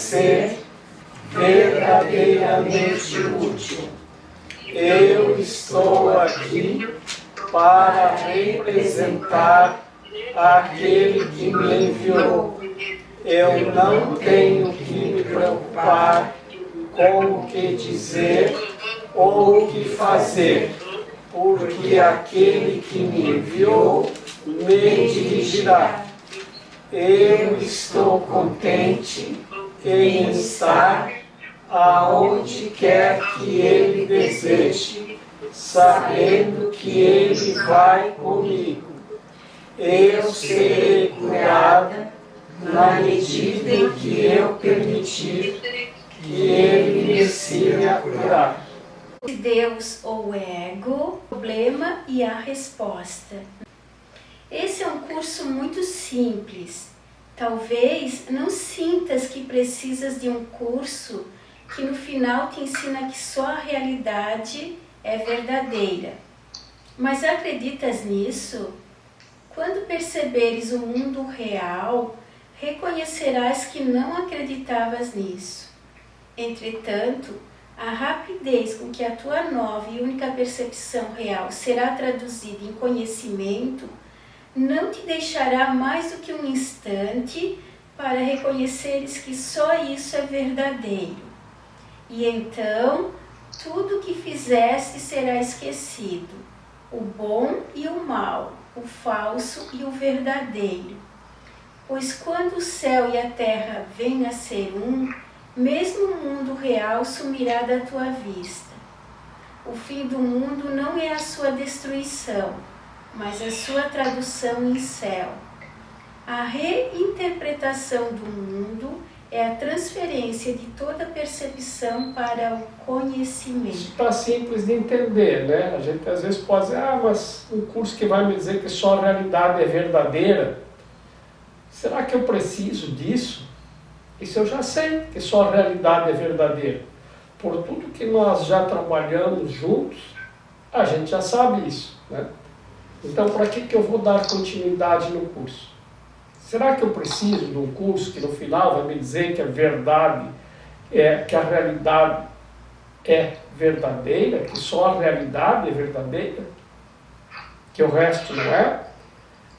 ser verdadeiramente útil. Eu estou aqui para representar aquele que me enviou. Eu não tenho que me preocupar com o que dizer ou o que fazer, porque aquele que me enviou me dirigirá. Eu estou contente em estar aonde quer que Ele deseje, sabendo que Ele vai comigo. Eu serei curada na medida em que eu permitir que Ele me ensine a curar. Deus ou ego, o problema e a resposta. Esse é um curso muito simples. Talvez não sintas que precisas de um curso que no final te ensina que só a realidade é verdadeira. Mas acreditas nisso? Quando perceberes o mundo real, reconhecerás que não acreditavas nisso. Entretanto, a rapidez com que a tua nova e única percepção real será traduzida em conhecimento não te deixará mais do que um instante para reconheceres que só isso é verdadeiro. E então, tudo o que fizeste será esquecido, o bom e o mal, o falso e o verdadeiro. Pois quando o céu e a terra vêm a ser um, mesmo o mundo real sumirá da tua vista. O fim do mundo não é a sua destruição, mas a sua tradução em céu. A reinterpretação do mundo é a transferência de toda percepção para o conhecimento. Isso está simples de entender, né? A gente às vezes pode dizer, mas um curso que vai me dizer que só a realidade é verdadeira, será que eu preciso disso? Isso eu já sei, que só a realidade é verdadeira. Por tudo que nós já trabalhamos juntos, a gente já sabe isso, né? Então, para que eu vou dar continuidade no curso? Será que eu preciso de um curso que no final vai me dizer que a verdade que a realidade é verdadeira, que só a realidade é verdadeira, que o resto não é?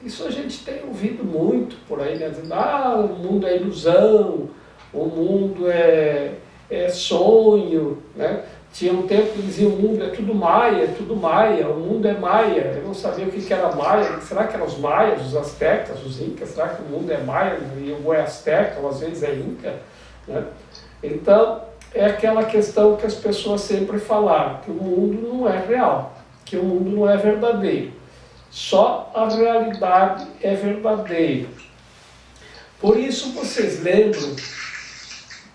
Isso a gente tem ouvido muito por aí, né? Dizendo, o mundo é ilusão, o mundo é sonho, né? Tinha um tempo que dizia o mundo é tudo maia, o mundo é maia. Eu não sabia o que era maia. Será que eram os maias, os astecas, os incas? Será que o mundo é maia ou é asteca, ou às vezes é inca? Né? Então, é aquela questão que as pessoas sempre falaram, que o mundo não é real, que o mundo não é verdadeiro. Só a realidade é verdadeira. Por isso vocês lembram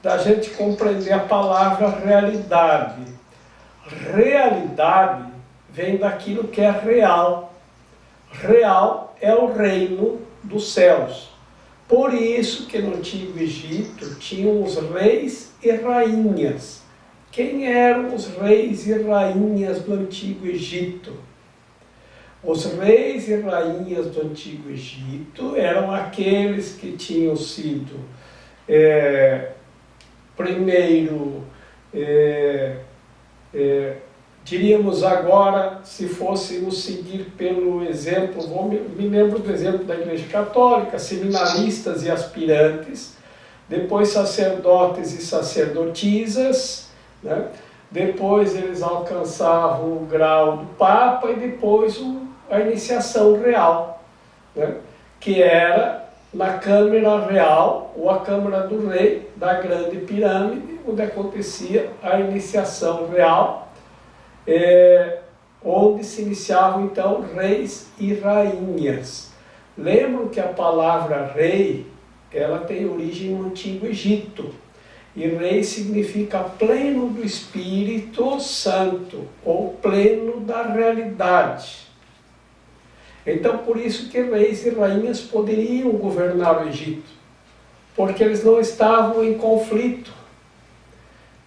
da gente compreender a palavra realidade. Realidade vem daquilo que é real. Real é o reino dos céus. Por isso que no Antigo Egito tinham os reis e rainhas. Quem eram os reis e rainhas do Antigo Egito? Os reis e rainhas do Antigo Egito eram aqueles que tinham sido primeiro, diríamos agora, se fôssemos seguir pelo exemplo, me lembro do exemplo da Igreja Católica, seminaristas e aspirantes, depois sacerdotes e sacerdotisas, né? Depois eles alcançavam o grau do Papa e depois a iniciação real, né? Que era na Câmara Real, ou a Câmara do Rei, da Grande Pirâmide, onde acontecia a iniciação real, onde se iniciavam então reis e rainhas. Lembram que a palavra rei, ela tem origem no Antigo Egito, e rei significa pleno do Espírito Santo, ou pleno da realidade. Então, por isso que reis e rainhas poderiam governar o Egito, porque eles não estavam em conflito.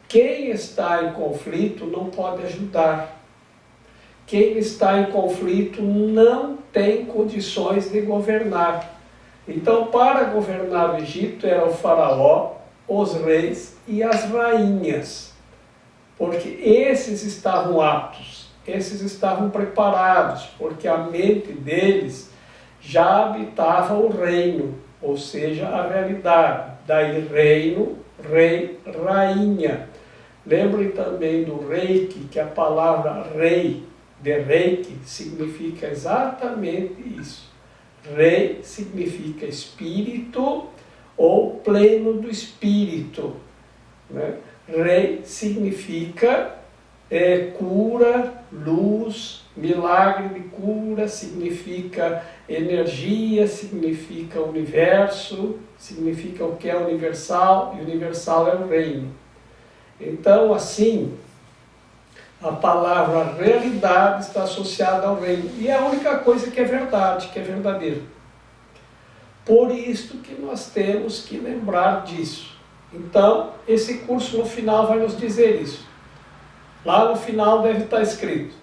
Quem está em conflito não pode ajudar. Quem está em conflito não tem condições de governar. Então, para governar o Egito era o faraó os reis e as rainhas, porque esses estavam aptos, esses estavam preparados, porque a mente deles já habitava o reino, ou seja, a realidade. Daí reino, rei, rainha. Lembrem também do Reiki, que a palavra rei, de Reiki, significa exatamente isso. Rei significa espírito ou pleno do espírito, né? Rei significa cura, luz, milagre de cura, significa energia, significa universo, significa o que é universal, e universal é o reino. Então, assim, a palavra realidade está associada ao reino. E é a única coisa que é verdade, que é verdadeira. Por isso que nós temos que lembrar disso. Então, esse curso no final vai nos dizer isso. Lá no final deve estar escrito: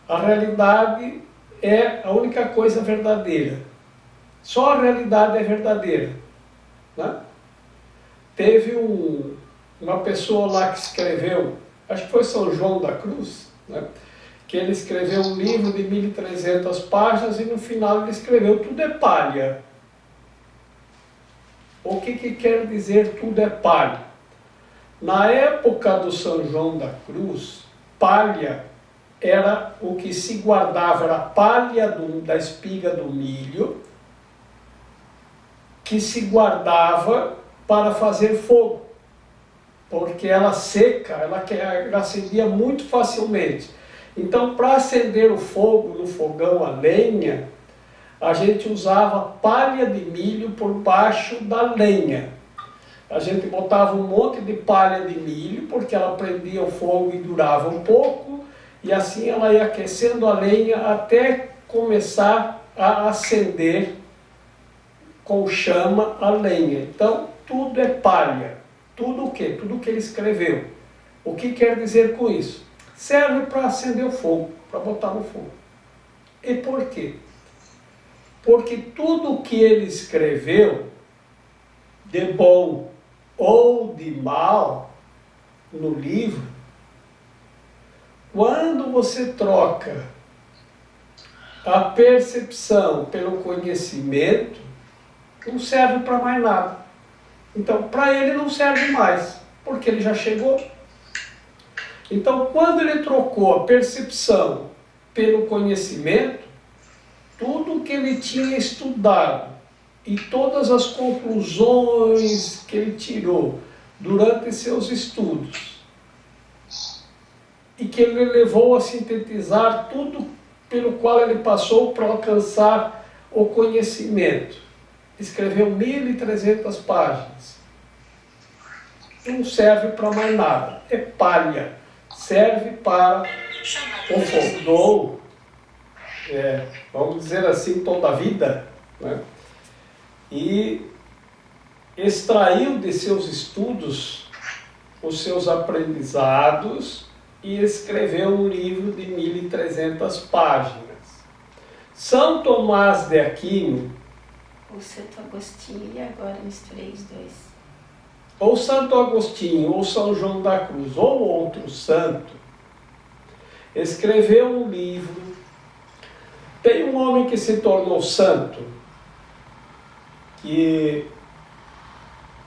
a realidade é a única coisa verdadeira. Só a realidade é verdadeira, né? Teve uma pessoa lá que escreveu, acho que foi São João da Cruz, né? Que ele escreveu um livro de 1.300 páginas e no final ele escreveu tudo é palha. O que quer dizer tudo é palha? Na época do São João da Cruz, palha era o que se guardava, era a palha da espiga do milho, que se guardava para fazer fogo, porque ela seca, ela acendia muito facilmente. Então, para acender o fogo no fogão a lenha, a gente usava palha de milho por baixo da lenha. A gente botava um monte de palha de milho, porque ela prendia o fogo e durava um pouco, e assim ela ia aquecendo a lenha até começar a acender com chama a lenha. Então, tudo é palha. Tudo o quê? Tudo o que ele escreveu. O que quer dizer com isso? Serve para acender o fogo, para botar no fogo. E por quê? Porque tudo o que ele escreveu, de bom ou de mal, no livro, quando você troca a percepção pelo conhecimento, não serve para mais nada. Então, para ele não serve mais, porque ele já chegou. Então, quando ele trocou a percepção pelo conhecimento, tudo que ele tinha estudado e todas as conclusões que ele tirou durante seus estudos, e que ele levou a sintetizar tudo pelo qual ele passou para alcançar o conhecimento. Escreveu 1.300 páginas. Não serve para mais nada. É palha. Serve para o fogo. Vamos dizer assim, toda a vida, né? E extraiu de seus estudos os seus aprendizados e escreveu um livro de 1.300 páginas. São Tomás de Aquino, O Santo Agostinho, e agora misturei os dois. ou Santo Agostinho, ou São João da Cruz, ou outro santo, escreveu um livro. Tem um homem que se tornou santo, que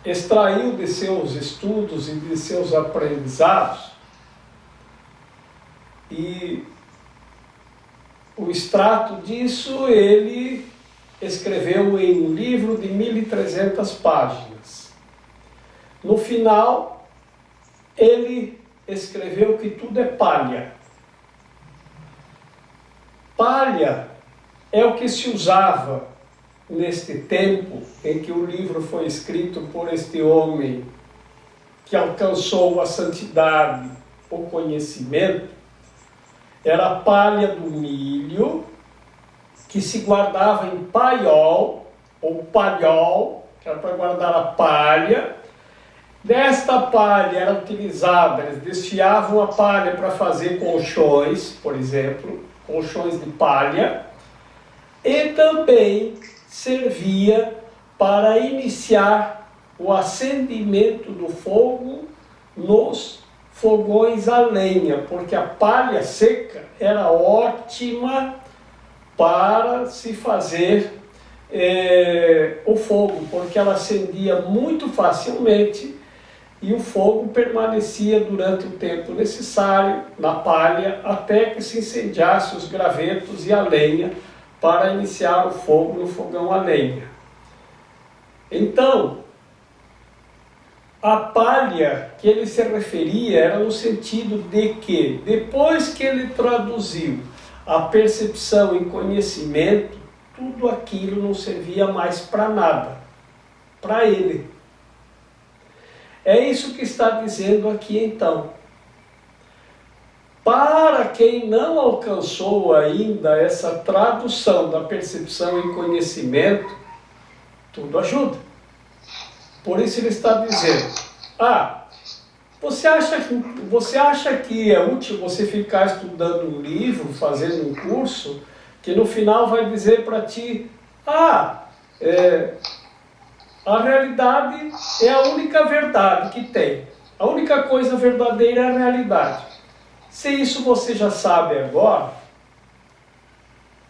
extraiu de seus estudos e de seus aprendizados, e o extrato disso ele escreveu em um livro de 1.300 páginas. No final, ele escreveu que tudo é palha. Palha é o que se usava neste tempo em que o livro foi escrito por este homem que alcançou a santidade, o conhecimento. Era a palha do milho que se guardava em paiol, ou palhol, que era para guardar a palha. Desta palha era utilizada, eles desfiavam a palha para fazer colchões, por exemplo, colchões de palha, e também servia para iniciar o acendimento do fogo nos fogões a lenha, porque a palha seca era ótima para se fazer o fogo, porque ela acendia muito facilmente e o fogo permanecia durante o tempo necessário na palha até que se incendiasse os gravetos e a lenha para iniciar o fogo no fogão a lenha. Então, a palha que ele se referia era no sentido de que, depois que ele traduziu a percepção em conhecimento, tudo aquilo não servia mais para nada, para ele. É isso que está dizendo aqui então. Para quem não alcançou ainda essa tradução da percepção em conhecimento, tudo ajuda. Por isso ele está dizendo, você acha que é útil você ficar estudando um livro, fazendo um curso, que no final vai dizer para ti, a realidade é a única verdade que tem. A única coisa verdadeira é a realidade. Se isso você já sabe agora,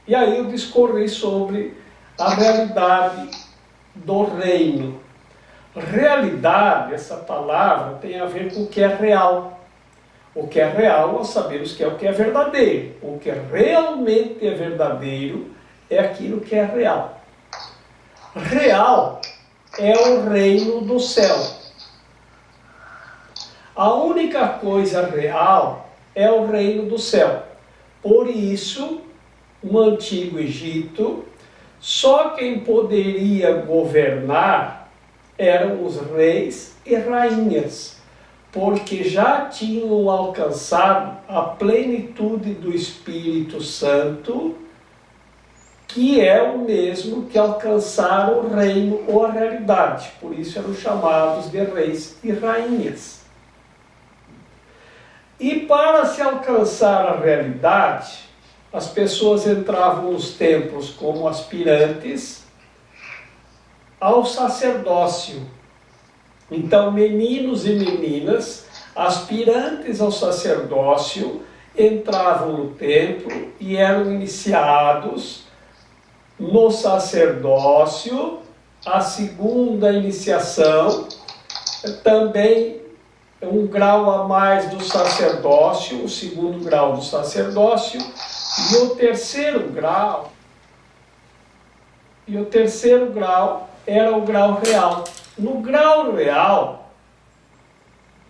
e aí eu discorri sobre a realidade do reino. Realidade, essa palavra, tem a ver com o que é real. O que é real, nós sabemos que é o que é verdadeiro. O que realmente é verdadeiro é aquilo que é real. Real é o reino do céu. A única coisa real é o reino do céu. Por isso, no Antigo Egito, só quem poderia governar eram os reis e rainhas, porque já tinham alcançado a plenitude do Espírito Santo, que é o mesmo que alcançaram o reino ou a realidade. Por isso eram chamados de reis e rainhas. E para se alcançar a realidade, as pessoas entravam nos templos como aspirantes ao sacerdócio. Então, meninos e meninas, aspirantes ao sacerdócio, entravam no templo e eram iniciados no sacerdócio. A segunda iniciação, também um grau a mais do sacerdócio, o segundo grau do sacerdócio, e o terceiro grau era o grau real. No grau real,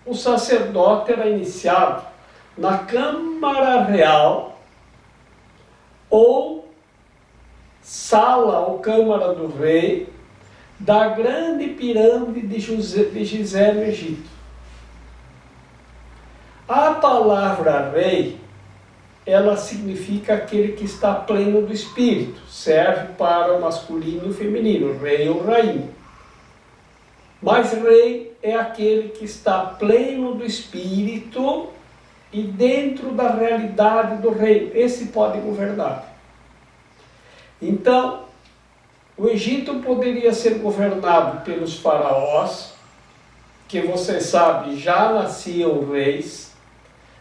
o sacerdote era iniciado na Câmara Real ou sala ou Câmara do Rei da grande pirâmide de Gizé no Egito. A palavra rei, ela significa aquele que está pleno do espírito, serve para o masculino e o feminino, rei ou rainha. Mas rei é aquele que está pleno do espírito e dentro da realidade do reino. Esse pode governar. Então, o Egito poderia ser governado pelos faraós, que vocês sabem, já nasciam reis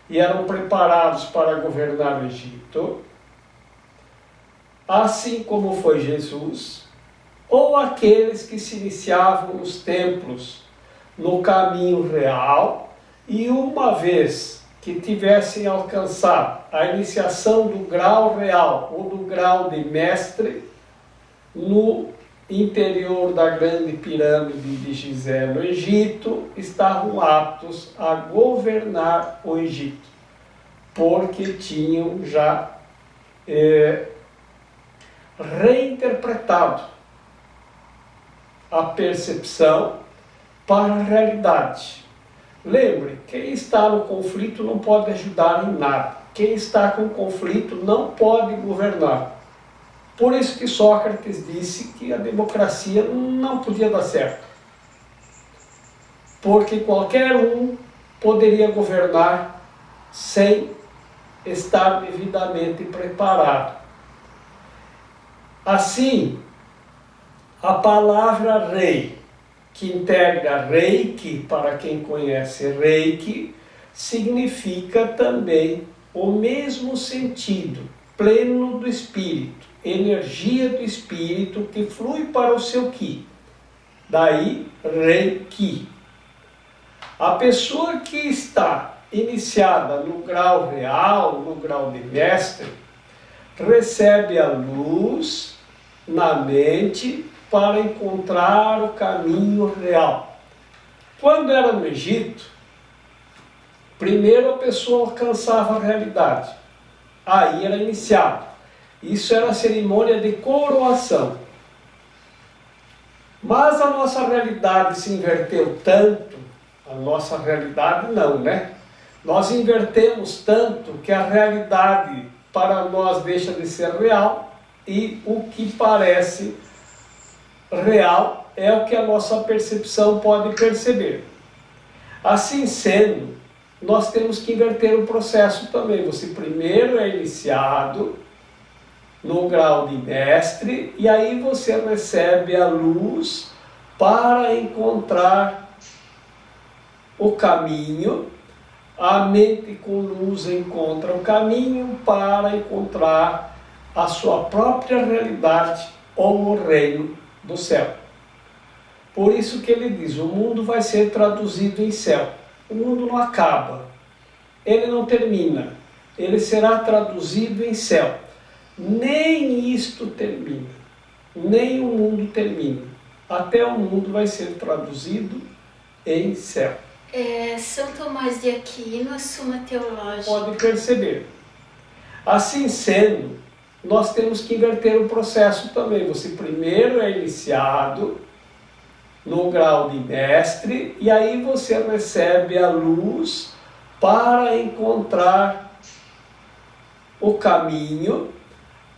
e eram preparados para governar o Egito, assim como foi Jesus, ou aqueles que se iniciavam nos templos no caminho real e uma vez que tivessem alcançado a iniciação do grau real ou do grau de mestre no interior da grande pirâmide de Gizé no Egito, estavam aptos a governar o Egito, porque tinham já reinterpretado a percepção para a realidade. Lembre, quem está no conflito não pode ajudar em nada. Quem está com conflito não pode governar. Por isso que Sócrates disse que a democracia não podia dar certo. Porque qualquer um poderia governar sem estar devidamente preparado. Assim, a palavra rei que integra Reiki, para quem conhece Reiki, significa também o mesmo sentido, pleno do espírito, energia do espírito que flui para o seu Ki. Daí, Reiki. A pessoa que está iniciada no grau real, no grau de mestre, recebe a luz na mente para encontrar o caminho real. Quando era no Egito, primeiro a pessoa alcançava a realidade, aí era iniciado. Isso era a cerimônia de coroação. Mas a nossa realidade se inverteu tanto, a nossa realidade não, né? Nós invertemos tanto que a realidade para nós deixa de ser real e o que parece real é o que a nossa percepção pode perceber. Assim sendo, nós temos que inverter o processo também. Você primeiro é iniciado no grau de mestre e aí você recebe a luz para encontrar o caminho. A mente com luz encontra o caminho para encontrar a sua própria realidade ou o reino do céu. Por isso que ele diz, o mundo vai ser traduzido em céu. O mundo não acaba, ele não termina, ele será traduzido em céu. Nem isto termina, nem o mundo termina. Até o mundo vai ser traduzido em céu. São Tomás de Aquino, a Suma Teológica. Pode perceber. Assim sendo, nós temos que inverter o processo também. Você primeiro é iniciado no grau de mestre e aí você recebe a luz para encontrar o caminho.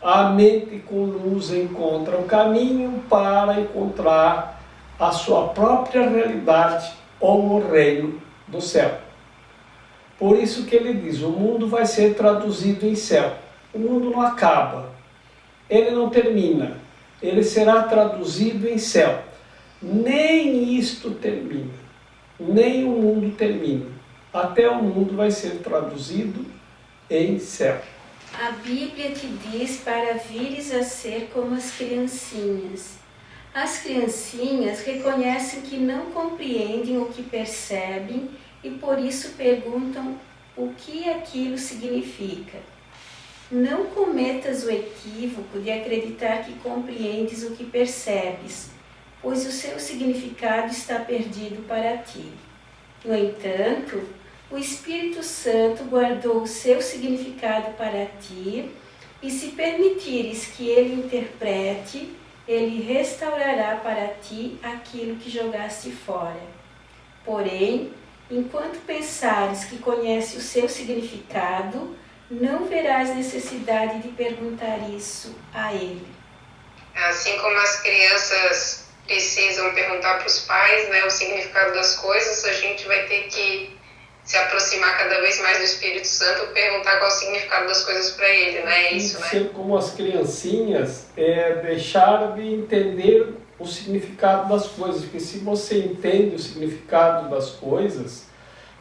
A mente com luz encontra o caminho para encontrar a sua própria realidade ou o reino do céu. Por isso que ele diz, o mundo vai ser traduzido em céu. O mundo não acaba, ele não termina, ele será traduzido em céu. Nem isto termina, nem o mundo termina. Até o mundo vai ser traduzido em céu. A Bíblia te diz para vires a ser como as criancinhas. As criancinhas reconhecem que não compreendem o que percebem e por isso perguntam o que aquilo significa. Não cometas o equívoco de acreditar que compreendes o que percebes, pois o seu significado está perdido para ti. No entanto, o Espírito Santo guardou o seu significado para ti e se permitires que ele interprete, ele restaurará para ti aquilo que jogaste fora. Porém, enquanto pensares que conhece o seu significado, não verás necessidade de perguntar isso a ele. Assim como as crianças precisam perguntar para os pais, né, o significado das coisas, a gente vai ter que se aproximar cada vez mais do Espírito Santo, perguntar qual é o significado das coisas para ele, né? É isso, né? Ser como as criancinhas é deixar de entender o significado das coisas, porque se você entende o significado das coisas,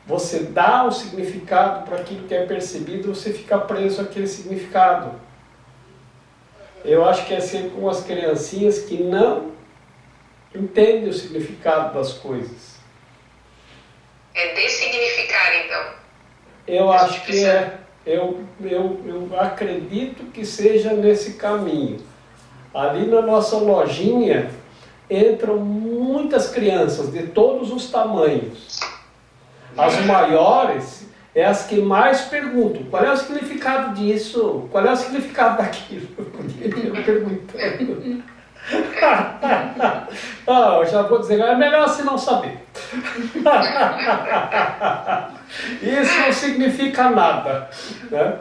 você dá o significado para aquilo que é percebido, você fica preso àquele significado. Eu acho que é ser como as criancinhas que não entendem o significado das coisas. É dessignificar, então. Eu acho que é. Eu acredito que seja nesse caminho. Ali na nossa lojinha entram muitas crianças de todos os tamanhos. As maiores é as que mais perguntam, qual é o significado disso? Qual é o significado daquilo? Eu perguntando. Eu já vou dizer, é melhor assim não saber. Isso não significa nada, né?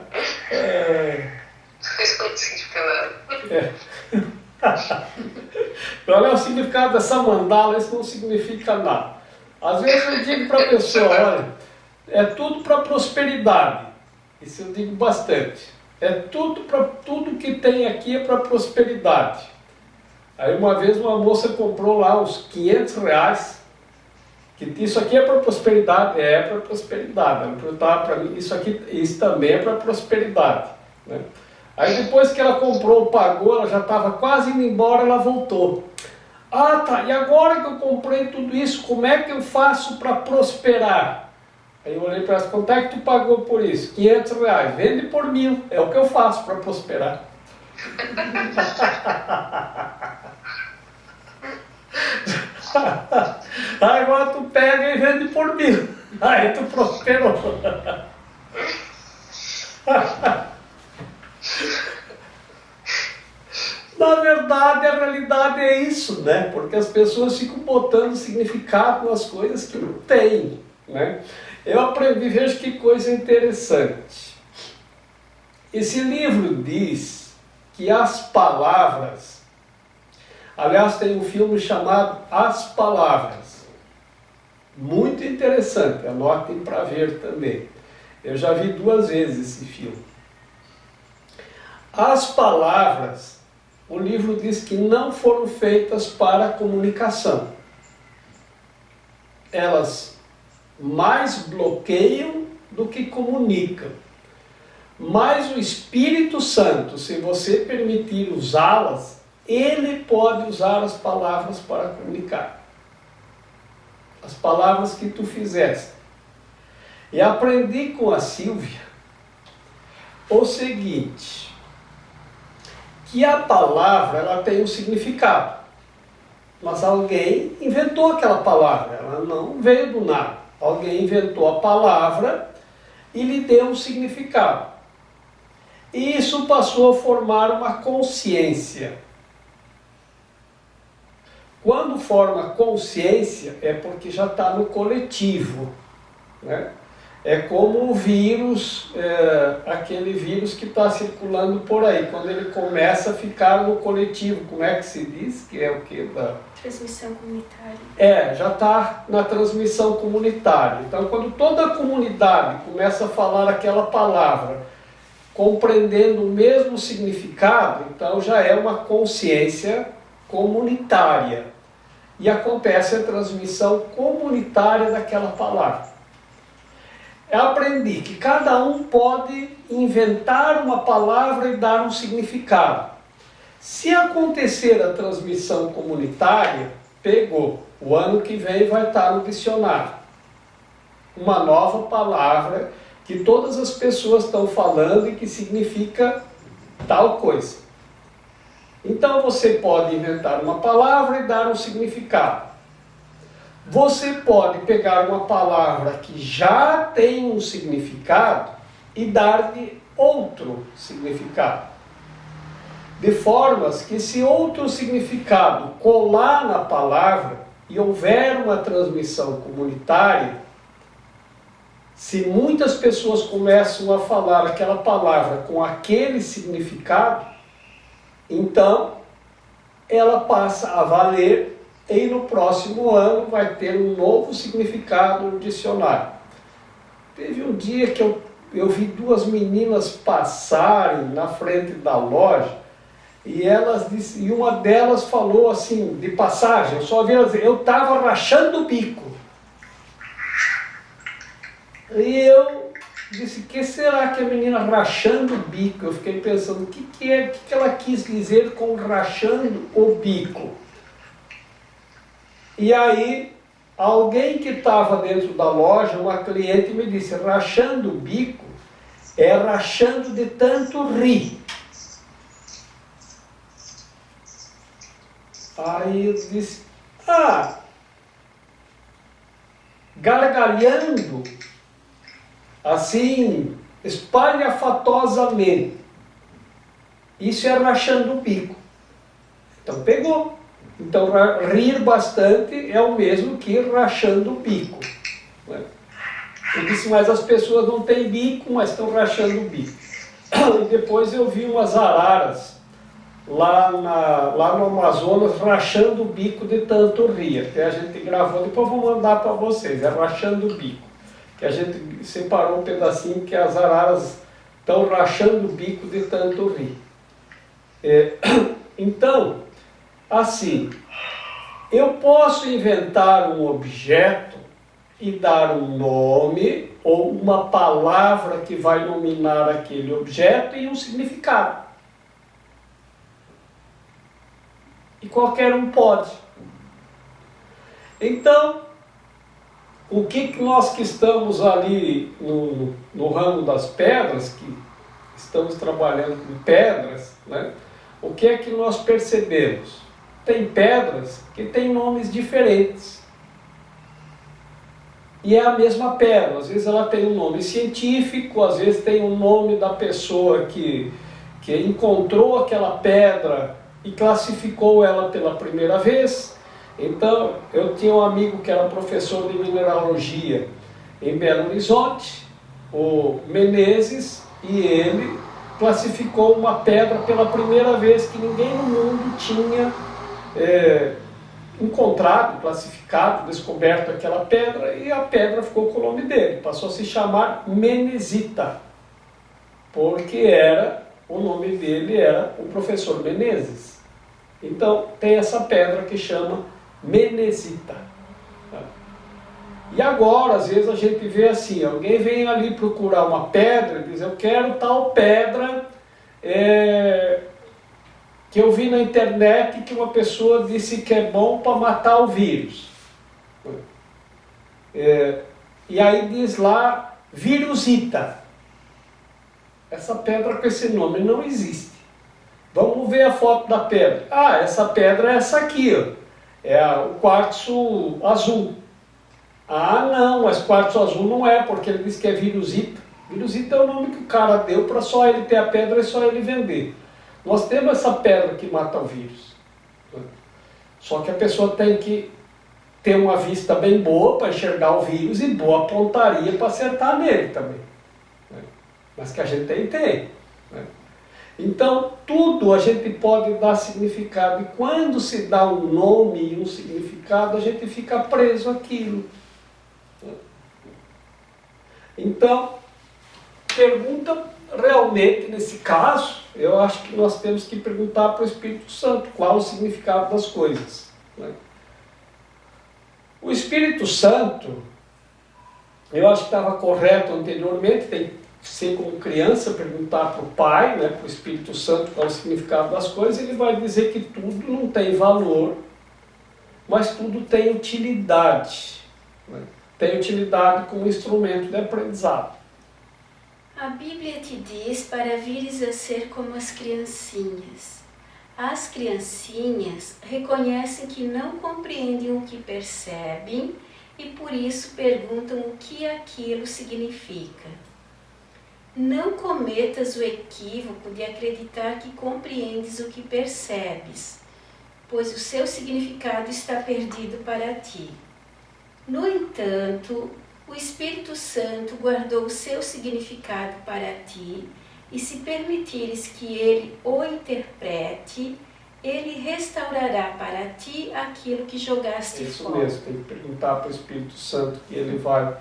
Isso não significa nada. Qual é o significado dessa mandala? Isso não significa nada. Às vezes eu digo para a pessoa, olha, é tudo para prosperidade. Isso eu digo bastante. Tudo que tem aqui é para prosperidade. Aí uma vez uma moça comprou lá uns R$ 500, que isso aqui é para prosperidade, é para prosperidade. Ela perguntava para mim, isso também é para prosperidade, né? Aí depois que ela comprou, pagou, ela já estava quase indo embora, ela voltou. Ah, tá, e agora que eu comprei tudo isso, como é que eu faço para prosperar? Aí eu olhei para ela, quanto é que tu pagou por isso? R$ 500, vende por 1.000, é o que eu faço para prosperar. Aí agora tu pega e vende por 1.000, aí tu prosperou. Na verdade, a realidade é isso, né? Porque as pessoas ficam botando significado nas coisas que não tem, né? Eu aprendi, veja que coisa interessante. Esse livro diz que as palavras, aliás, tem um filme chamado As Palavras, muito interessante, anotem para ver também. Eu já vi 2 vezes esse filme. As palavras, o livro diz que não foram feitas para comunicação. Elas mais bloqueiam do que comunicam. Mas o Espírito Santo, se você permitir usá-las, ele pode usar as palavras para comunicar. As palavras que tu fizeste. E aprendi com a Silvia o seguinte, que a palavra ela tem um significado, mas alguém inventou aquela palavra, ela não veio do nada. Alguém inventou a palavra e lhe deu um significado. E isso passou a formar uma consciência. Quando forma consciência é porque já está no coletivo, né? É como o vírus, aquele vírus que está circulando por aí, quando ele começa a ficar no coletivo, como é que se diz? Que é o que? Transmissão comunitária. Já está na transmissão comunitária. Então, quando toda a comunidade começa a falar aquela palavra, compreendendo o mesmo significado, então já é uma consciência comunitária. E acontece a transmissão comunitária daquela palavra. Eu aprendi que cada um pode inventar uma palavra e dar um significado. Se acontecer a transmissão comunitária, pegou. O ano que vem vai estar no dicionário. Uma nova palavra que todas as pessoas estão falando e que significa tal coisa. Então você pode inventar uma palavra e dar um significado. Você pode pegar uma palavra que já tem um significado e dar-lhe outro significado. De formas que se outro significado colar na palavra e houver uma transmissão comunitária, se muitas pessoas começam a falar aquela palavra com aquele significado, então ela passa a valer e no próximo ano vai ter um novo significado no dicionário. Teve um dia que eu vi 2 meninas passarem na frente da loja e uma delas falou assim, de passagem, eu só vi ela dizer, eu estava rachando o bico. E eu disse, que será que a menina rachando o bico? Eu fiquei pensando, o que ela quis dizer com rachando o bico? E aí, alguém que estava dentro da loja, uma cliente me disse, rachando o bico é rachando de tanto rir. Aí eu disse, gargalhando, assim, espalhafatosamente. Isso é rachando o bico. Então pegou. Então rir bastante é o mesmo que rachando o bico. Né? Eu disse, mas as pessoas não têm bico, mas estão rachando o bico. E depois eu vi umas araras lá no Amazonas rachando o bico de tanto rir. Até a gente gravou, depois eu vou mandar para vocês, é rachando o bico. Que a gente separou um pedacinho que as araras estão rachando o bico de tanto rir. Então, assim, eu posso inventar um objeto e dar um nome ou uma palavra que vai nominar aquele objeto e um significado. E qualquer um pode. Então, o que nós que estamos ali no ramo das pedras, que estamos trabalhando com pedras, né? O que é que nós percebemos? Tem pedras que têm nomes diferentes. E é a mesma pedra. Às vezes ela tem um nome científico, às vezes tem o nome da pessoa que encontrou aquela pedra e classificou ela pela primeira vez. Então, eu tinha um amigo que era professor de mineralogia em Belo Horizonte, o Menezes, e ele classificou uma pedra pela primeira vez que ninguém no mundo tinha encontrado, classificado, descoberto aquela pedra, e a pedra ficou com o nome dele, passou a se chamar Menezita, porque o nome dele era o professor Menezes. Então, tem essa pedra que chama Menezita. E agora, às vezes a gente vê assim, alguém vem ali procurar uma pedra e diz, eu quero tal pedra que eu vi na internet que uma pessoa disse que é bom para matar o vírus. E aí diz lá, virusita. Essa pedra com esse nome não existe. Vamos ver a foto da pedra. Ah, essa pedra é essa aqui, ó. É o quartzo azul. Ah, não, mas quartzo azul não é, porque ele diz que é virusita. Virusita é o nome que o cara deu para só ele ter a pedra e só ele vender. Nós temos essa pedra que mata o vírus. Só que a pessoa tem que ter uma vista bem boa para enxergar o vírus e boa pontaria para acertar nele também. Mas que a gente tem. Então, tudo a gente pode dar significado. E quando se dá um nome e um significado, a gente fica preso àquilo. Então, pergunta realmente, nesse caso, eu acho que nós temos que perguntar para o Espírito Santo qual o significado das coisas. O Espírito Santo, eu acho que estava correto anteriormente, tem que ser como criança, perguntar para o Pai, para o Espírito Santo qual o significado das coisas, ele vai dizer que tudo não tem valor, mas tudo tem utilidade. Tem utilidade como instrumento de aprendizado. A Bíblia te diz para vires a ser como as criancinhas. As criancinhas reconhecem que não compreendem o que percebem e por isso perguntam o que aquilo significa. Não cometas o equívoco de acreditar que compreendes o que percebes, pois o seu significado está perdido para ti. No entanto, o Espírito Santo guardou o seu significado para ti, e se permitires que ele o interprete, ele restaurará para ti aquilo que jogaste Isso fora. mesmo, tem que perguntar para o Espírito Santo que ele vai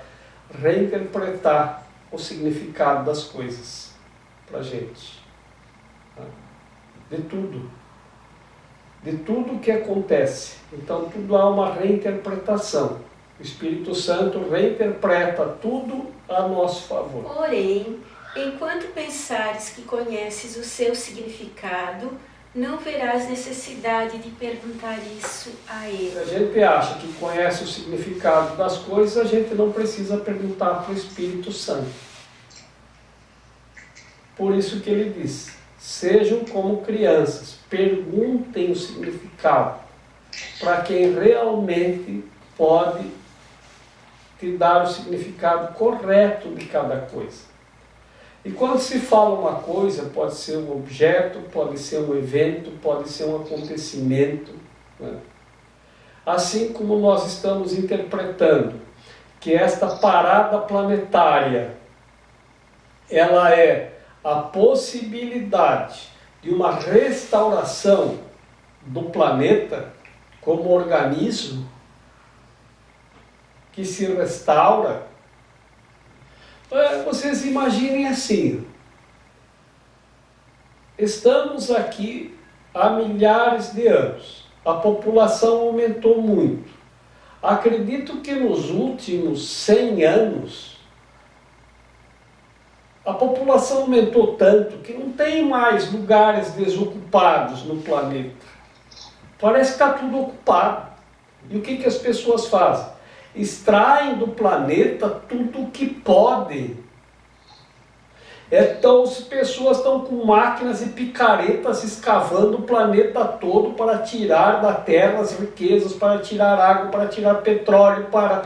reinterpretar o significado das coisas para a gente. De tudo. De tudo que acontece. Então, tudo há uma reinterpretação. O Espírito Santo reinterpreta tudo a nosso favor. Porém, enquanto pensares que conheces o seu significado, não verás necessidade de perguntar isso a ele. Se a gente acha que conhece o significado das coisas, a gente não precisa perguntar para o Espírito Santo. Por isso que ele diz, sejam como crianças, perguntem o significado, para quem realmente pode te dar o significado correto de cada coisa. E quando se fala uma coisa, pode ser um objeto, pode ser um evento, pode ser um acontecimento. Assim como nós estamos interpretando que esta parada planetária, ela é a possibilidade de uma restauração do planeta como organismo que se restaura. Vocês imaginem assim, estamos aqui há milhares de anos, a população aumentou muito. Acredito que nos últimos 100 anos, a população aumentou tanto que não tem mais lugares desocupados no planeta. Parece que está tudo ocupado. E o que as pessoas fazem? Extraem do planeta tudo o que podem. Então as pessoas estão com máquinas e picaretas escavando o planeta todo para tirar da terra as riquezas, para tirar água, para tirar petróleo, para...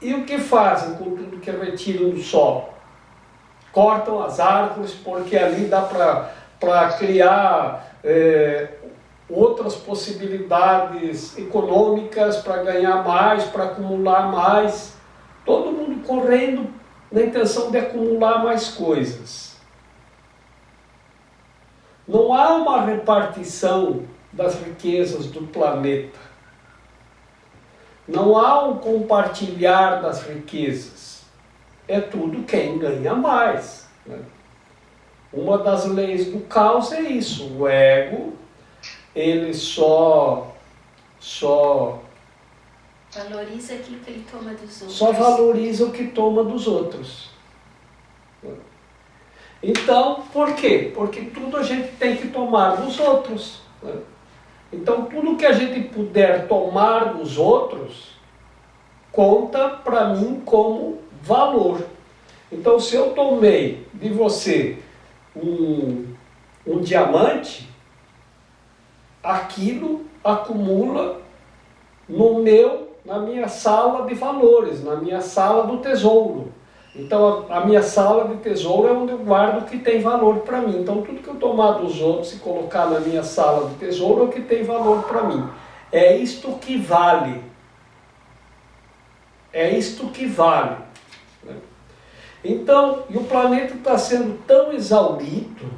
E o que fazem com tudo que retiram do solo? Cortam as árvores, porque ali dá para criar outras possibilidades econômicas, para ganhar mais, para acumular mais. Todo mundo correndo na intenção de acumular mais coisas. Não há uma repartição das riquezas do planeta. Não há um compartilhar das riquezas. É tudo quem ganha mais, né? Uma das leis do caos é isso. O ego, ele só valoriza aquilo que ele toma dos outros. Só valoriza o que toma dos outros. Então, por quê? Porque tudo a gente tem que tomar dos outros. Então, tudo que a gente puder tomar dos outros, conta para mim como valor. Então, se eu tomei de você um diamante, aquilo acumula na minha sala de valores, na minha sala do tesouro. Então a minha sala de tesouro é onde eu guardo o que tem valor para mim. Então tudo que eu tomar dos outros e colocar na minha sala de tesouro é o que tem valor para mim. É isto que vale. É isto que vale. Então, e o planeta está sendo tão exaurido,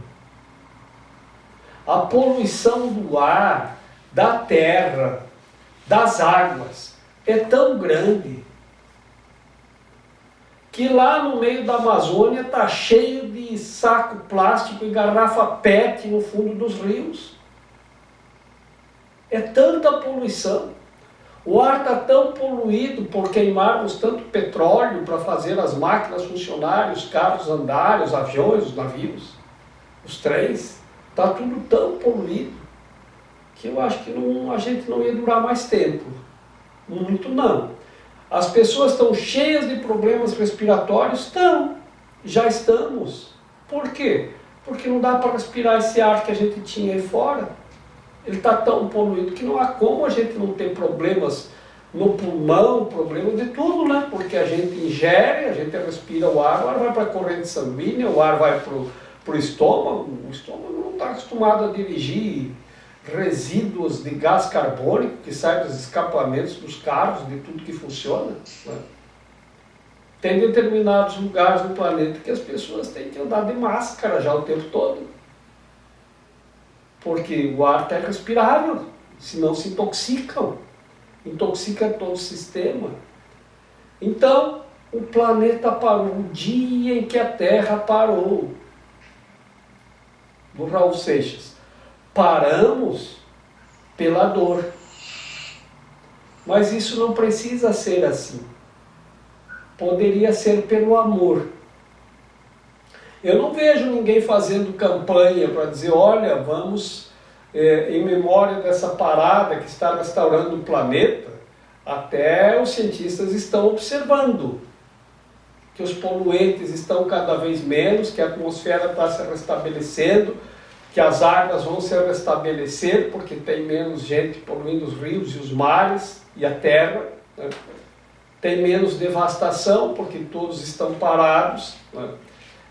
a poluição do ar, da terra, das águas, é tão grande que lá no meio da Amazônia está cheio de saco plástico e garrafa PET no fundo dos rios. É tanta poluição. O ar está tão poluído por queimarmos tanto petróleo para fazer as máquinas funcionarem, os carros andarem, os aviões, os navios, os trens. Está tudo tão poluído que eu acho que a gente não ia durar mais tempo. Muito não. As pessoas estão cheias de problemas respiratórios? Estão. Já estamos. Por quê? Porque não dá para respirar esse ar que a gente tinha aí fora. Ele está tão poluído que não há como a gente não ter problemas no pulmão, problema de tudo, né? Porque a gente ingere, a gente respira o ar vai para a corrente sanguínea, o ar vai para o estômago. O estômago não está acostumado a dirigir resíduos de gás carbônico que saem dos escapamentos dos carros, de tudo que funciona, né? Tem determinados lugares no planeta que as pessoas têm que andar de máscara já o tempo todo, porque o ar está respirável, senão se intoxicam, intoxica todo o sistema. Então, o planeta parou, o dia em que a Terra parou, do Raul Seixas. Paramos pela dor. Mas isso não precisa ser assim. Poderia ser pelo amor. Eu não vejo ninguém fazendo campanha para dizer, olha, vamos, em memória dessa parada que está restaurando o planeta, até os cientistas estão observando que os poluentes estão cada vez menos, que a atmosfera está se restabelecendo, que as águas vão se restabelecer porque tem menos gente poluindo os rios e os mares e a terra, né? Tem menos devastação porque todos estão parados, né?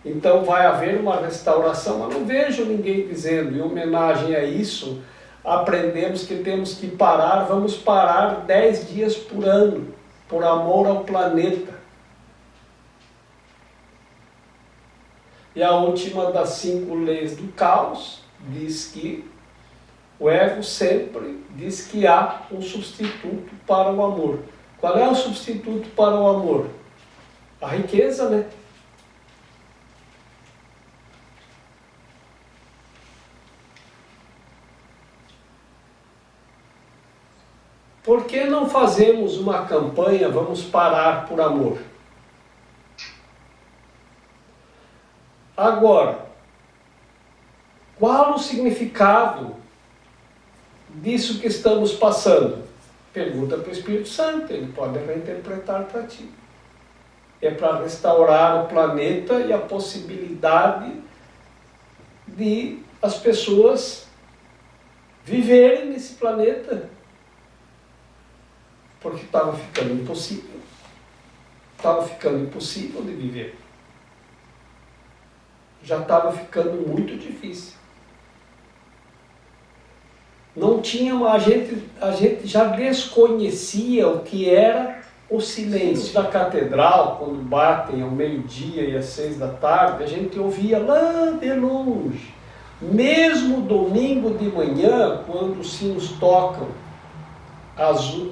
Então vai haver uma restauração, mas não vejo ninguém dizendo, em homenagem a isso, aprendemos que temos que parar, vamos parar 10 dias por ano, por amor ao planeta. E a última das 5 leis do caos diz que o ego sempre diz que há um substituto para o amor. Qual é o substituto para o amor? A riqueza, né? Por que não fazemos uma campanha Vamos Parar por Amor? Agora, qual o significado disso que estamos passando? Pergunta para o Espírito Santo, ele pode reinterpretar para ti. É para restaurar o planeta e a possibilidade de as pessoas viverem nesse planeta. Porque estava ficando impossível. Estava ficando impossível de viver. Já estava ficando muito difícil. Não tinha, a gente já desconhecia o que era o silêncio da catedral, quando batem ao meio-dia e às 6 da tarde, a gente ouvia lá de longe. Mesmo domingo de manhã, quando os sinos tocam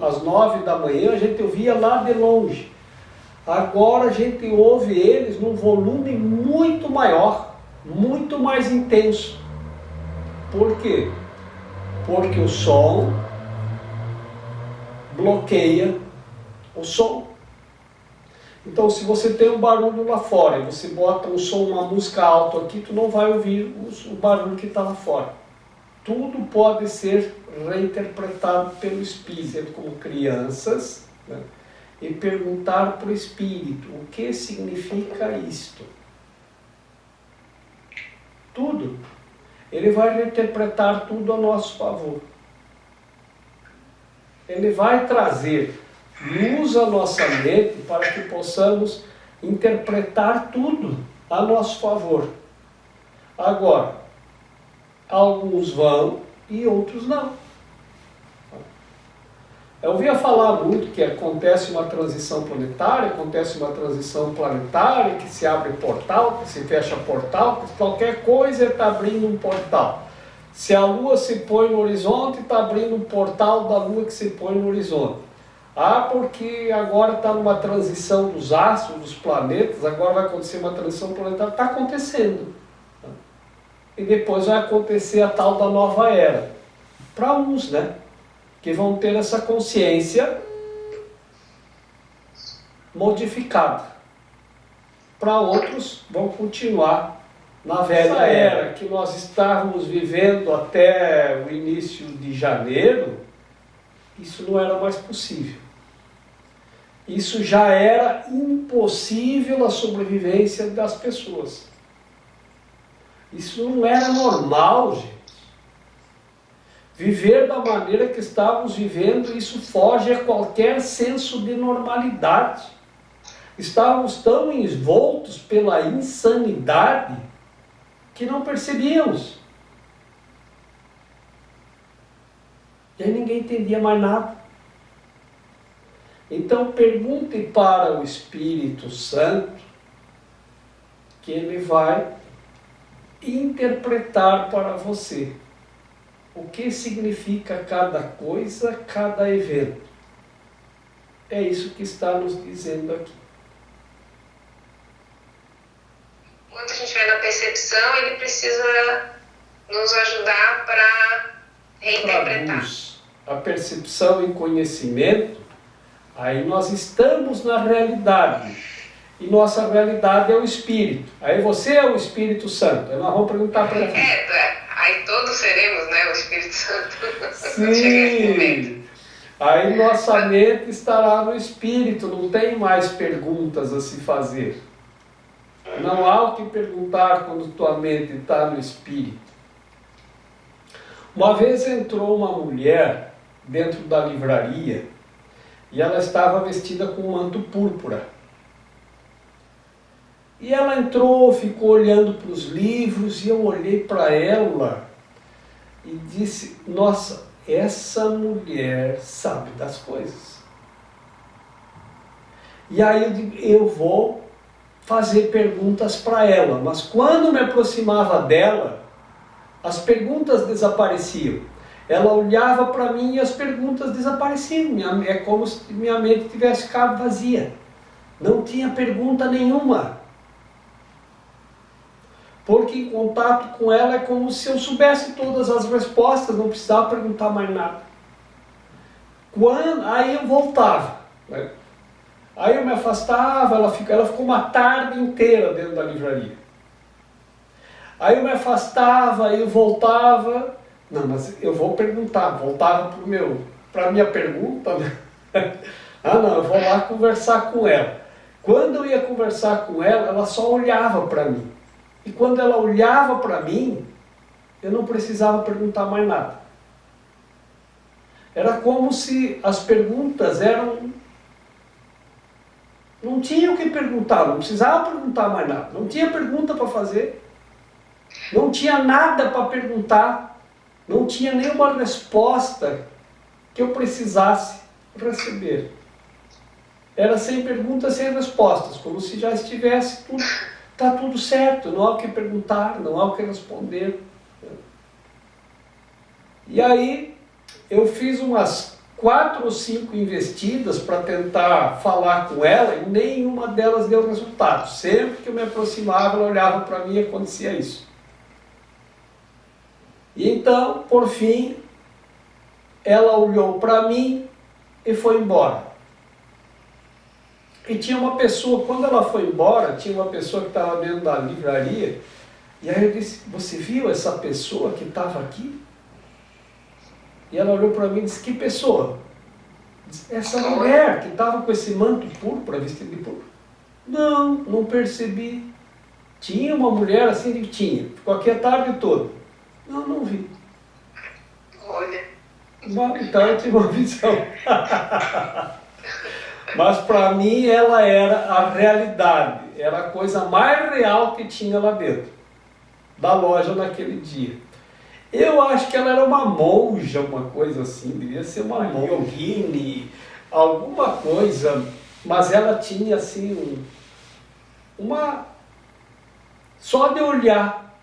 às 9 da manhã, a gente ouvia lá de longe. Agora a gente ouve eles num volume muito maior, muito mais intenso. Por quê? Porque o som bloqueia o som. Então, se você tem um barulho lá fora e você bota um som, uma música alta aqui, tu não vai ouvir o barulho que está lá fora. Tudo pode ser reinterpretado pelo Espírito, como crianças, né? E perguntar para o Espírito, o que significa isto? Tudo. Ele vai reinterpretar tudo a nosso favor. Ele vai trazer luz à nossa mente para que possamos interpretar tudo a nosso favor. Agora, alguns vão e outros não. Eu ouvia falar muito que acontece uma transição planetária, que se abre portal, que se fecha portal, que qualquer coisa está abrindo um portal. Se a Lua se põe no horizonte, está abrindo um portal da Lua que se põe no horizonte. Ah, porque agora está numa transição dos astros, dos planetas, agora vai acontecer uma transição planetária. Está acontecendo. E depois vai acontecer a tal da nova era. Para uns, né? Que vão ter essa consciência modificada. Para outros, vão continuar na velha era que nós estávamos vivendo até o início de janeiro. Isso não era mais possível. Isso já era impossível a sobrevivência das pessoas. Isso não era normal, gente. Viver da maneira que estávamos vivendo, isso foge a qualquer senso de normalidade. Estávamos tão envoltos pela insanidade que não percebíamos. E aí ninguém entendia mais nada. Então pergunte para o Espírito Santo, que ele vai interpretar para você o que significa cada coisa, cada evento. É isso que está nos dizendo aqui. Quando a gente vai na percepção, ele precisa nos ajudar para reinterpretar. A percepção e conhecimento, aí nós estamos na realidade. E nossa realidade é o Espírito. Aí você é o Espírito Santo. Aí nós vamos perguntar para ele. Aí todos seremos, né, o Espírito Santo. Sim. Aí nossa mente estará no Espírito. Não tem mais perguntas a se fazer. Não há o que perguntar quando tua mente está no Espírito. Uma vez entrou uma mulher dentro da livraria e ela estava vestida com um manto púrpura. E ela entrou, ficou olhando para os livros e eu olhei para ela e disse, nossa, essa mulher sabe das coisas. E aí eu digo, eu vou fazer perguntas para ela, mas quando me aproximava dela, as perguntas desapareciam. Ela olhava para mim e as perguntas desapareciam. É como se minha mente tivesse ficado vazia. Não tinha pergunta nenhuma. Porque em contato com ela é como se eu soubesse todas as respostas, não precisava perguntar mais nada. Aí eu voltava, né? Aí eu me afastava, ela ficou uma tarde inteira dentro da livraria. Aí eu me afastava, aí eu voltava. Não, mas eu vou perguntar, voltava para a minha pergunta, né? Ah não, eu vou lá conversar com ela. Quando eu ia conversar com ela, ela só olhava para mim. E quando ela olhava para mim, eu não precisava perguntar mais nada. Era como se as perguntas eram... Não tinha o que perguntar, não precisava perguntar mais nada. Não tinha pergunta para fazer. Não tinha nada para perguntar. Não tinha nenhuma resposta que eu precisasse receber. Era sem perguntas, sem respostas, como se já estivesse tudo, tá tudo certo, não há o que perguntar, não há o que responder. E aí eu fiz umas 4 ou 5 investidas para tentar falar com ela e nenhuma delas deu resultado. Sempre que eu me aproximava, ela olhava para mim e acontecia isso. E então, por fim, ela olhou para mim e foi embora. E tinha uma pessoa, quando ela foi embora, tinha uma pessoa que estava dentro da livraria, e aí eu disse, você viu essa pessoa que estava aqui? E ela olhou para mim e disse, que pessoa? Disse, essa mulher que estava com esse manto púrpura, vestido de púrpura. Não, não percebi. Tinha uma mulher assim, tinha, ficou aqui a tarde toda. Não, não vi. Olha. Bom, então eu tive uma visão. Mas para mim ela era a realidade, era a coisa mais real que tinha lá dentro da loja naquele dia. Eu acho que ela era uma monja, uma coisa assim, devia ser uma yogini, alguma coisa, mas ela tinha assim só de olhar,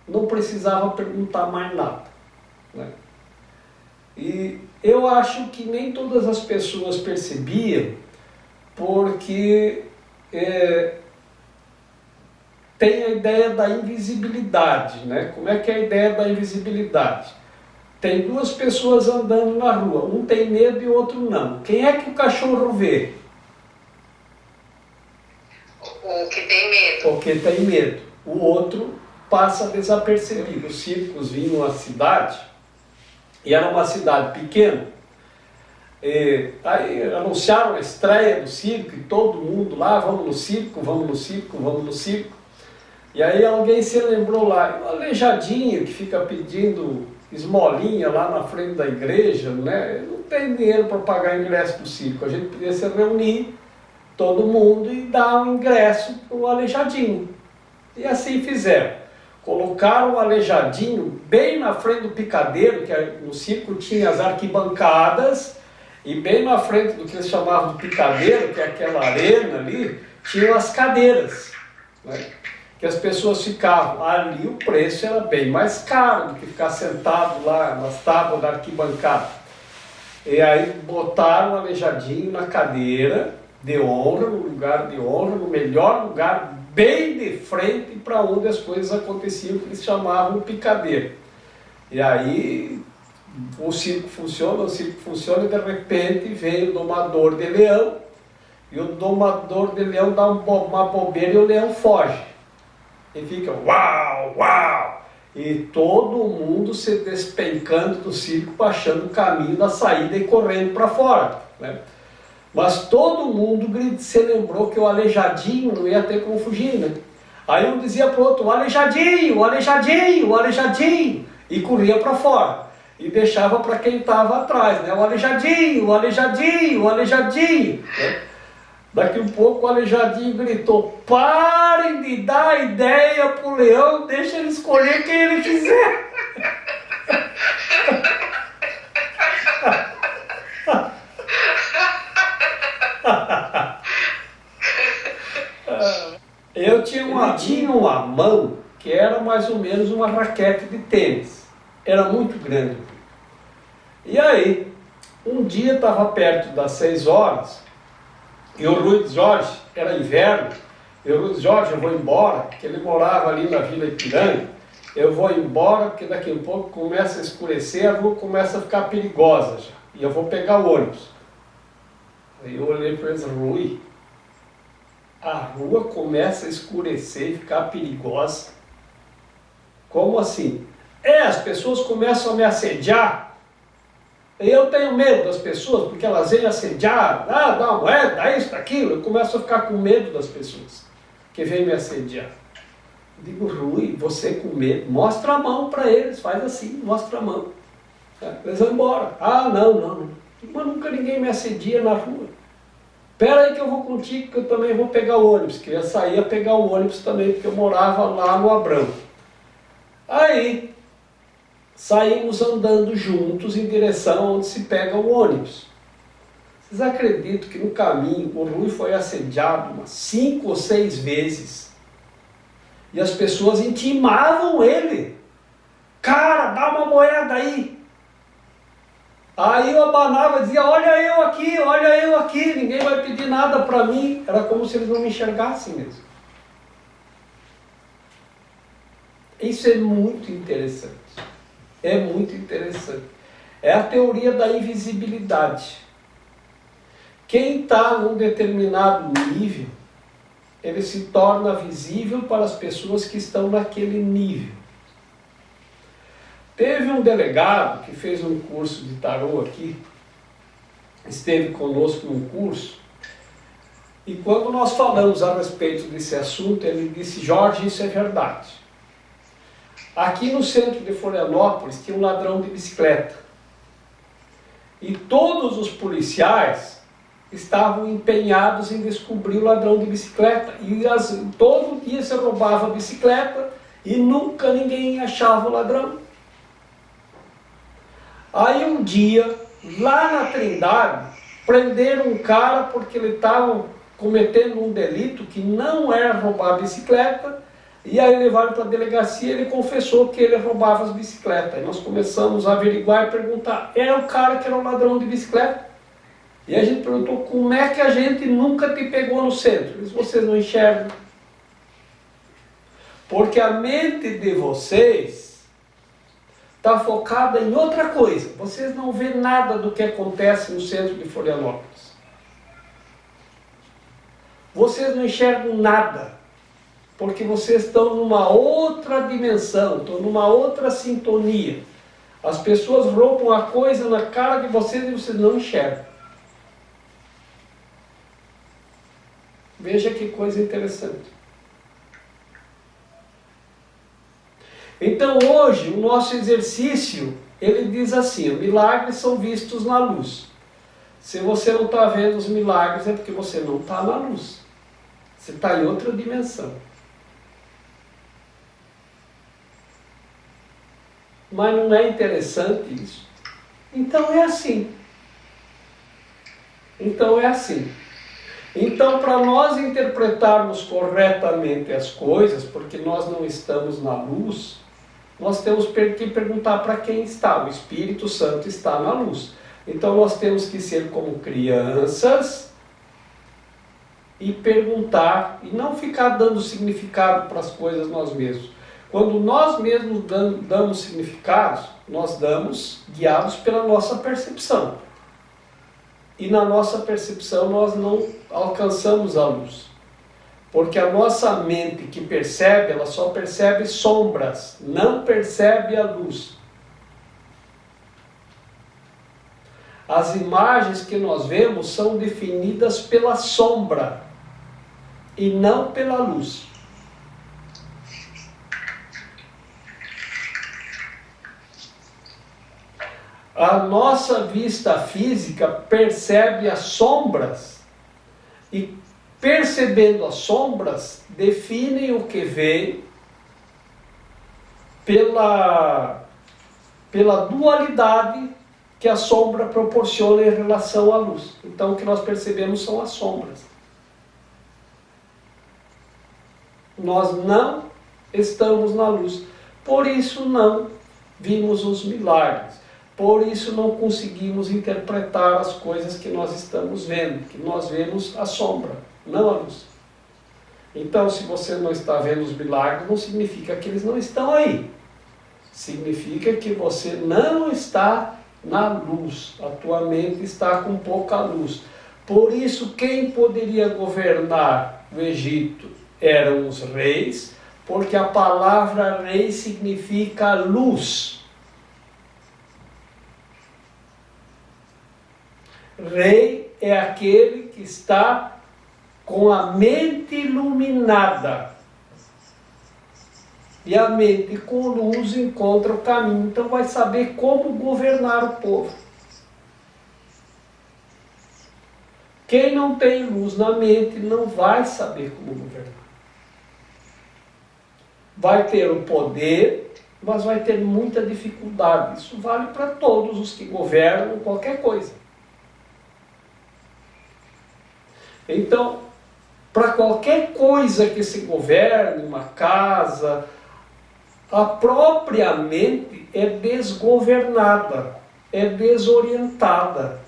não precisava perguntar mais nada, né? E eu acho que nem todas as pessoas percebiam, porque tem a ideia da invisibilidade, né? Como é que é a ideia da invisibilidade? Tem 2 pessoas andando na rua, um tem medo e o outro não. Quem é que o cachorro vê? O que tem medo. O que tem medo. O outro passa desapercebido. Os circos vinham à cidade, e era uma cidade pequena. Aí anunciaram a estreia do circo e todo mundo lá, vamos no circo, vamos no circo, vamos no circo. E aí alguém se lembrou lá, um aleijadinho que fica pedindo esmolinha lá na frente da igreja, né? Não tem dinheiro para pagar ingresso do circo, a gente podia se reunir, todo mundo, e dar um ingresso para o aleijadinho. E assim fizeram. Colocaram o aleijadinho bem na frente do picadeiro, que no circo tinha as arquibancadas, e bem na frente do que eles chamavam de picadeiro, que é aquela arena ali, tinham as cadeiras, né? Que as pessoas ficavam ali, o preço era bem mais caro do que ficar sentado lá nas tábuas da arquibancada. E aí botaram o aleijadinho na cadeira de honra, no lugar de honra, no melhor lugar, bem de frente para onde as coisas aconteciam, que eles chamavam picadeiro. E aí o circo funciona, e de repente vem o domador de leão, e o domador de leão dá uma bobeira e o leão foge. E fica uau, uau! E todo mundo se despencando do circo, achando o caminho da saída e correndo para fora, né? Mas todo mundo se lembrou que o aleijadinho não ia ter como fugir, né? Aí um dizia para o outro, o aleijadinho, o aleijadinho, o aleijadinho, e corria para fora. E deixava para quem estava atrás, né? O aleijadinho, o aleijadinho, o aleijadinho, né? Daqui um pouco o aleijadinho gritou, parem de dar ideia pro leão, deixa ele escolher quem ele quiser. Eu tinha uma mão que era mais ou menos uma raquete de tênis. Era muito grande. E aí, um dia estava perto das 6 horas, e o Luiz Jorge, era inverno, e o Luiz Jorge, eu vou embora, porque ele morava ali na Vila Ipiranga, eu vou embora porque daqui a pouco começa a escurecer, a rua começa a ficar perigosa já. e eu vou pegar o ônibus. Aí eu olhei para eles, Rui, a rua começa a escurecer e ficar perigosa. Como assim? As pessoas começam a me assediar. Eu tenho medo das pessoas, porque elas vêm assediar, dá uma moeda, dá isso, daquilo. Eu começo a ficar com medo das pessoas que vêm me assediar. Eu digo, Rui, você com medo, mostra a mão para eles, faz assim, mostra a mão. Eles vão embora. Não. Mas nunca ninguém me assedia na rua. Espera aí que eu vou contigo, que eu também vou pegar o ônibus. Que eu ia sair a pegar o ônibus também, porque eu morava lá no Abrão. Aí, saímos andando juntos em direção onde se pega o ônibus. Vocês acreditam que no caminho o Rui foi assediado umas 5 ou 6 vezes? E as pessoas intimavam ele. Cara, dá uma moeda aí. Aí eu abanava e dizia, olha eu aqui, ninguém vai pedir nada para mim. Era como se eles não me enxergassem mesmo. Isso é muito interessante. É muito interessante. É a teoria da invisibilidade. Quem está num determinado nível, ele se torna visível para as pessoas que estão naquele nível. Teve um delegado que fez um curso de tarô aqui, esteve conosco num curso, e quando nós falamos a respeito desse assunto, ele disse, Jorge, isso é verdade. Aqui no centro de Florianópolis tinha um ladrão de bicicleta. E todos os policiais estavam empenhados em descobrir o ladrão de bicicleta. E todo dia se roubava a bicicleta e nunca ninguém achava o ladrão. Aí um dia, lá na Trindade, prenderam um cara porque ele estava cometendo um delito que não era roubar a bicicleta, e aí levaram para a delegacia e ele confessou que ele roubava as bicicletas. E nós começamos a averiguar e perguntar, era o cara que era o ladrão de bicicleta? E a gente perguntou, como é que a gente nunca te pegou no centro? Eles, vocês não enxergam. Porque a mente de vocês está focada em outra coisa. Vocês não vêem nada do que acontece no centro de Florianópolis. Vocês não enxergam nada. Porque vocês estão numa outra dimensão, estão numa outra sintonia. As pessoas roubam a coisa na cara de vocês e vocês não enxergam. Veja que coisa interessante. Então hoje o nosso exercício, ele diz assim, os milagres são vistos na luz. Se você não está vendo os milagres é porque você não está na luz. Você está em outra dimensão. Mas não é interessante isso? Então é assim. Então, para nós interpretarmos corretamente as coisas, porque nós não estamos na luz, nós temos que perguntar para quem está. O Espírito Santo está na luz. Então nós temos que ser como crianças e perguntar, e não ficar dando significado para as coisas nós mesmos. Quando nós mesmos damos significados, nós damos guiados pela nossa percepção. E na nossa percepção nós não alcançamos a luz. Porque a nossa mente que percebe, ela só percebe sombras, não percebe a luz. As imagens que nós vemos são definidas pela sombra e não pela luz. A nossa vista física percebe as sombras e, percebendo as sombras, definem o que vê pela dualidade que a sombra proporciona em relação à luz. Então o que nós percebemos são as sombras. Nós não estamos na luz. Por isso não vimos os milagres. Por isso não conseguimos interpretar as coisas que nós estamos vendo, que nós vemos a sombra, não a luz. Então, se você não está vendo os milagres, não significa que eles não estão aí. Significa que você não está na luz. A tua mente está com pouca luz. Por isso, quem poderia governar o Egito eram os reis, porque a palavra rei significa luz. Rei é aquele que está com a mente iluminada. E a mente com luz encontra o caminho, então vai saber como governar o povo. Quem não tem luz na mente não vai saber como governar. Vai ter o poder, mas vai ter muita dificuldade. Isso vale para todos os que governam qualquer coisa. Então, para qualquer coisa que se governe, uma casa, a própria mente é desgovernada, é desorientada.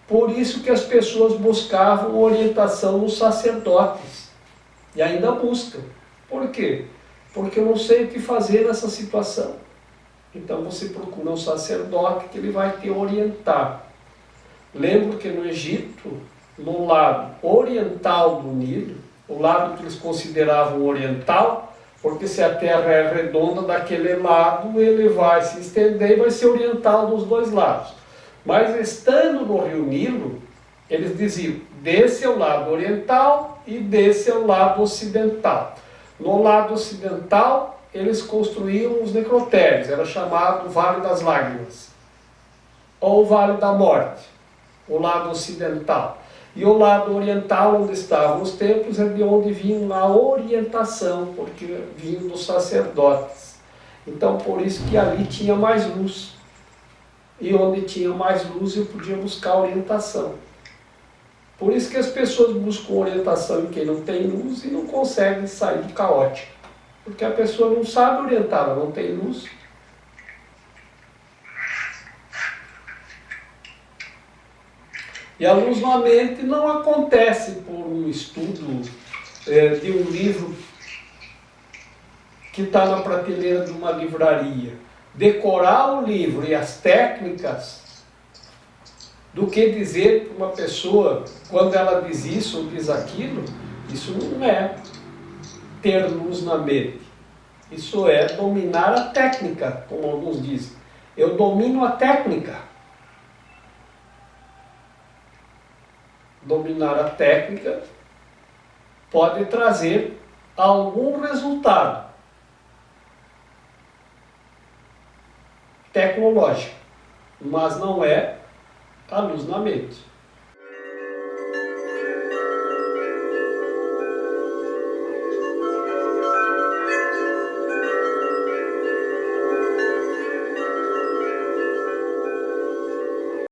Por isso que as pessoas buscavam orientação nos sacerdotes. E ainda buscam. Por quê? Porque eu não sei o que fazer nessa situação. Então você procura um sacerdote que ele vai te orientar. Lembro que no Egito, no lado oriental do Nilo, o lado que eles consideravam oriental, porque se a terra é redonda daquele lado, ele vai se estender e vai ser oriental dos dois lados. Mas estando no rio Nilo, eles diziam, desse é o lado oriental e desse é o lado ocidental. No lado ocidental, eles construíam os necrotérios, era chamado Vale das Lágrimas, ou Vale da Morte, o lado ocidental. E o lado oriental, onde estavam os templos, é de onde vinha a orientação, porque vinha dos sacerdotes. Então, por isso que ali tinha mais luz. E onde tinha mais luz, eu podia buscar orientação. Por isso que as pessoas buscam orientação em quem não tem luz e não conseguem sair do caótico. Porque a pessoa não sabe orientar, ela não tem luz. E a luz na mente não acontece por um estudo de um livro que está na prateleira de uma livraria. Decorar o livro e as técnicas do que dizer para uma pessoa, quando ela diz isso ou diz aquilo, isso não é ter luz na mente. Isso é dominar a técnica, como alguns dizem. Eu domino a técnica. Dominar a técnica pode trazer algum resultado tecnológico, mas não é a luz na mente.